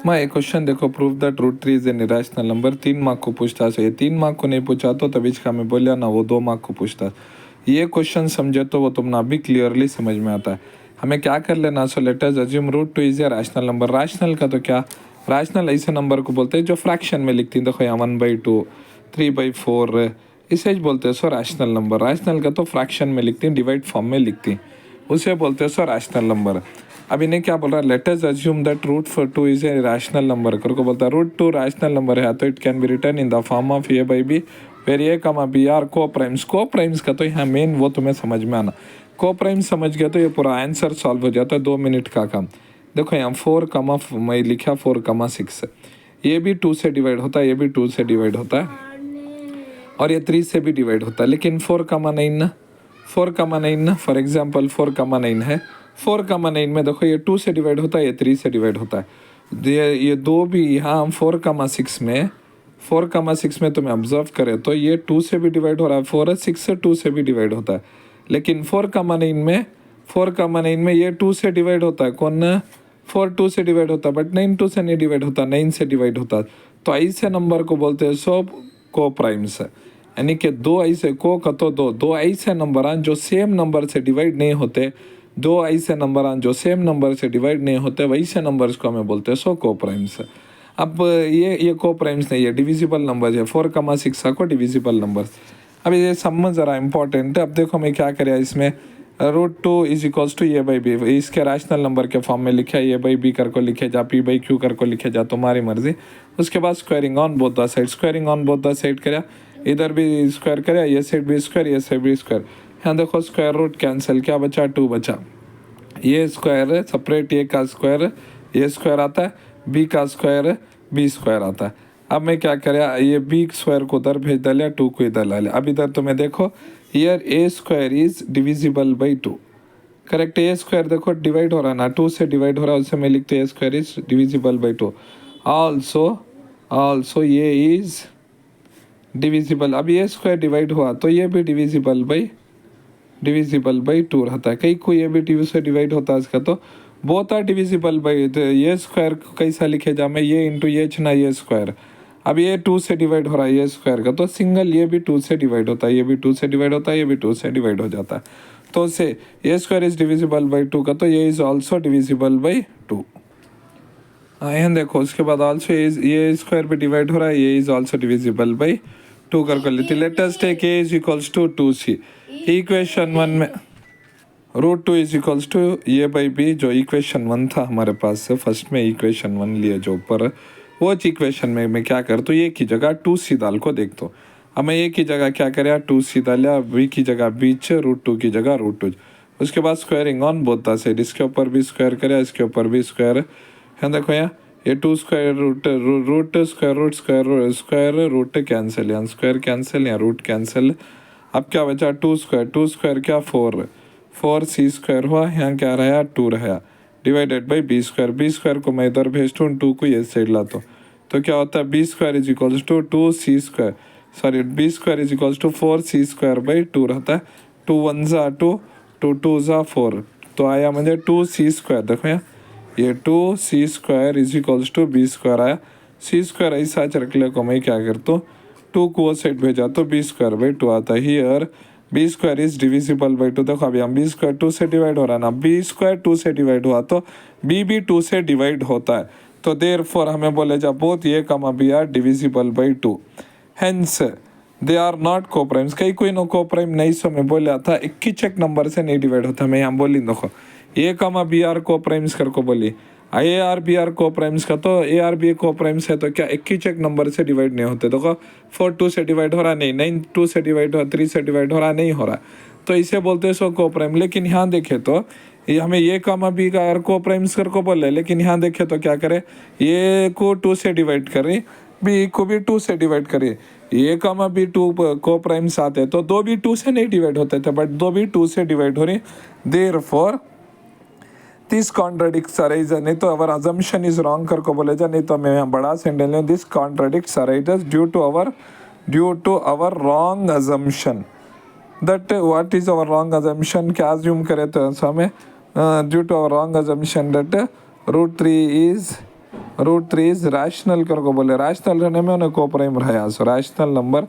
मैं एक क्वेश्चन देखो, prove that root 3 is an irrational number. 3 mark को पूछता है, ये 3 मार्क को नहीं पूछा तो तभी इसका मैं बोलिया ना, वो 2 मार्क को पूछता। ये क्वेश्चन समझे तो वो तुमने अभी क्लियरली समझ में आता है। हमें क्या कर लेना, so let us assume root 2 is a rational number. Rational का तो क्या, रैशनल ऐसे नंबर को बोलते हैं जो फ्रैक्शन में लिखती हैं। देखो यहाँ 1/2, 3/4 इसे बोलते हैं सो रैशनल नंबर। रैशनल का तो फ्रैक्शन में लिखती हैं, डिवाइड फॉर्म में लिखती हैं, उसे बोलते हैं सो रैशनल नंबर। अब इन्हें क्या बोल रहा है, let us assume that root for 2 is a rational number करके बोलता है। रूट 2 रैशनल नंबर है तो it can be written in the form of a by b, where a comma B are coprimes. Coprimes का तो यहाँ main वो तुम्हें समझ में आना, को प्राइम्स समझ गया तो ये पूरा आंसर सॉल्व हो जाता है, 2 मिनट का काम। देखो यहाँ 4, मैं लिखा 4,6, ये भी 2 से डिवाइड होता है, ये भी 2 से डिवाइड होता है, और ये 3 से भी डिवाइड होता है। लेकिन 4,9 ना, 4,9 ना, फॉर एग्जाम्पल 4,9 है। 4,9 में देखो ये 2 से डिवाइड होता है, ये 3 से डिवाइड होता है। ये दो भी यहाँ 4,6 में, 4,6 में तुम्हें ऑब्जर्व करें तो ये 2 से भी डिवाइड हो रहा है, 4 6 से 2 से भी डिवाइड होता है। लेकिन 4,9 में ये 2 से डिवाइड होता है, कौन 4 2 से डिवाइड होता है, बट 9 2 से नहीं डिवाइड होता, 9 से डिवाइड होता है। तो ऐसे नंबर को बोलते हैं सब को प्राइम्स है। यानी कि दो ऐसे को का तो दो ऐसे नंबर जो सेम नंबर से डिवाइड नहीं होते, दो ऐसे नंबर जो सेम नंबर से डिवाइड नहीं होते, वैसे नंबर्स को हमें बोलते हैं सो को प्राइम्स। अब ये को प्राइम्स नहीं है, डिविजिबल नंबर है। 4,6 को डिविजिबल नंबर। अब ये समझ ज़रा इंपॉर्टेंट है। अब देखो मैं क्या करें इसमें, root 2 is equals to a by b, इसके रैशनल नंबर के फॉर्म में लिखा है, ए बाई बी कर को लिखे जा, पी बाई क्यू कर को लिखे जा, तुम्हारी मर्जी। उसके बाद squaring on both the side, squaring on both the side करें, इधर भी स्क्वायर करें, ये साइड भी स्क्वायर, ये साइड भी स्क्वायर। यहाँ देखो स्क्वायर रूट कैंसिल, क्या बचा 2 बचा। ये स्क्वायर सेपरेट, ए का स्क्वायर ए स्क्वायर आता है, बी का स्क्वायर बी स्क्वायर आता है। अब मैं क्या करें, ये बी स्क्वायर को उधर भेज डालिया, 2 को इधर ला लिया। अब इधर तुम्हें देखो here A square is divisible by 2, correct. A square देखो डिवाइड हो रहा है ना, 2 से डिवाइड हो रहा है, उससे मैं लिखते a square is divisible by 2। Also ये इज डिविजिबल। अब ये स्क्वायर डिवाइड हुआ तो ये भी डिविजिबल बाई 2 रहता है। कई को ये भी 2 से डिवाइड होता है इसका, तो बोथ आर डिविजिबल बाई। ये स्क्वायर कैसा लिखे जा मैं, ये इंटू ये छना ये स्क्वायर। अब ये 2 से डिवाइड हो रहा है ये स्क्वायर का, तो सिंगल ये भी 2 से डिवाइड होता है, ये भी 2 से डिवाइड होता है, ये भी 2 से डिवाइड हो जाता है। तो से ये स्क्वायर इज डिविजिबल बाई 2 का, तो ये इज ऑल्सो डिविजिबल बाई 2। यहाँ देखो उसके बाद ऑल्सो ये स्क्वायर भी डिवाइड हो रहा है, ये इज ऑल्सो डिविजिबल बाई 2 कर लेते। Let us take a is equals to 2c। Equation 1 में root 2 is equals to a by b, जो इक्वेशन 1 था हमारे पास से, फर्स्ट में इक्वेशन 1 लिए जो ऊपर, वो इक्वेशन में मैं क्या कर तो ए की जगह 2c डाल को देख तो। अब मैं ए की जगह क्या करें 2c डालिया, बी की जगह बीच, रूट 2 की जगह रूट 2। उसके बाद squaring on both the side, इसके ऊपर भी स्क्वायर करें, इसके ऊपर भी स्क्वायर है। देखो यहाँ ये 2 square root square root cancel, यहाँ स्क्वायर कैंसिल, यहाँ रूट कैंसिल। अब क्या बचा 2 स्क्वायर क्या 4c स्क्वायर हुआ, यहाँ क्या रहा 2 रहा, डिवाइडेड बाई बी स्क्वायर को मैं इधर भेजता हूँ, 2 को ये साइड लाता हूँ, तो क्या होता है b square is equals to 2c square, sorry b square is equals to 4c square by 2 रहता है। 2 1 ज़ा 2, 2 2 ज़ा 4, तो आया मुझे 2c स्क्वायर। देखो यहाँ ये 2c square is equals to b square आया। c स्क्वायर ऐसा रख ले को मैं क्या करता हूँ, 2 को वो साइड भेजा तो बी स्क्वायर बाई 2 आता है। Here B square is divisible by 2। देखो अभी हम बी स्क्वायर 2 से डिवाइड हो रहा है ना, बी स्क्वायर 2 से डिवाइड हुआ तो बी भी 2 से डिवाइड होता है, तो देयरफॉर हमें बोले जा both A comma B are divisible by 2, hence they are not coprimes. कई कोई नो को प्राइम नहीं, सो मैं बोला था 21 नंबर से नहीं डिवाइड होता। मैं यहाँ बोली देखो ए कमा बी आर को प्राइम्स कर को बोली, A R B are coprimes का, तो ए आर बी को प्राइम्स है तो क्या 21 नंबर से डिवाइड नहीं होते। देखो 4 2 से डिवाइड हो रहा नहीं, 9 2 से डिवाइड हो रहा, 3 से डिवाइड हो रहा नहीं हो रहा, तो इसे बोलते हैं सो को प्राइम। लेकिन यहाँ देखे तो ये हमें ए कमा बी का आर को प्राइम्स कर को बोले, लेकिन यहाँ देखे तो क्या करे, ए को 2 से डिवाइड करें, बी को भी 2 से डिवाइड करें। ए कमा बी 2 को प्राइम्स आते तो दो भी 2 से नहीं डिवाइड होते थे, बट दो भी 2 से डिवाइड हो रही, देयरफॉर दिस कॉन्ट्राडिक्ट्स अराइज। नहीं तो अवर अजम्पशन इज रॉन्ग कर को बोले जा, नहीं तो मैं यहाँ बड़ा सेंटेंस ले, this contradicts arise due to our wrong assumption. That what is our wrong assumption, क्या अज्यूम करे तो हमें due to our wrong assumption that root 3 is root 3 is rational करके बोले, रैशनल रहने में उन्हें को प्राइम रहा, सो रैशनल नंबर,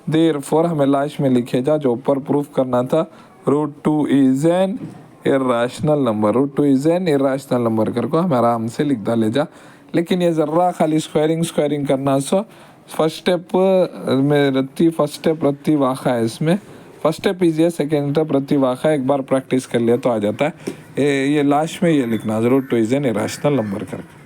देयरफॉर हमें लास्ट में लिखे जा जो ऊपर प्रूफ करना था, root 2 is an irrational number, root 2 is an irrational number करके हमें आराम से लिख डाले जा। लेकिन ये ज़रा खाली स्क्वायरिंग करना, सो फर्स्ट स्टेप में रत्ती, फर्स्ट स्टेप रत्ती वाखा है इसमें, फर्स्ट स्टेप इजी है, सेकेंड स्टेप रत्ती वाखा है, एक बार प्रैक्टिस कर लिया तो आ जाता है। ये लास्ट में ये लिखना, root 2 is an irrational number करके।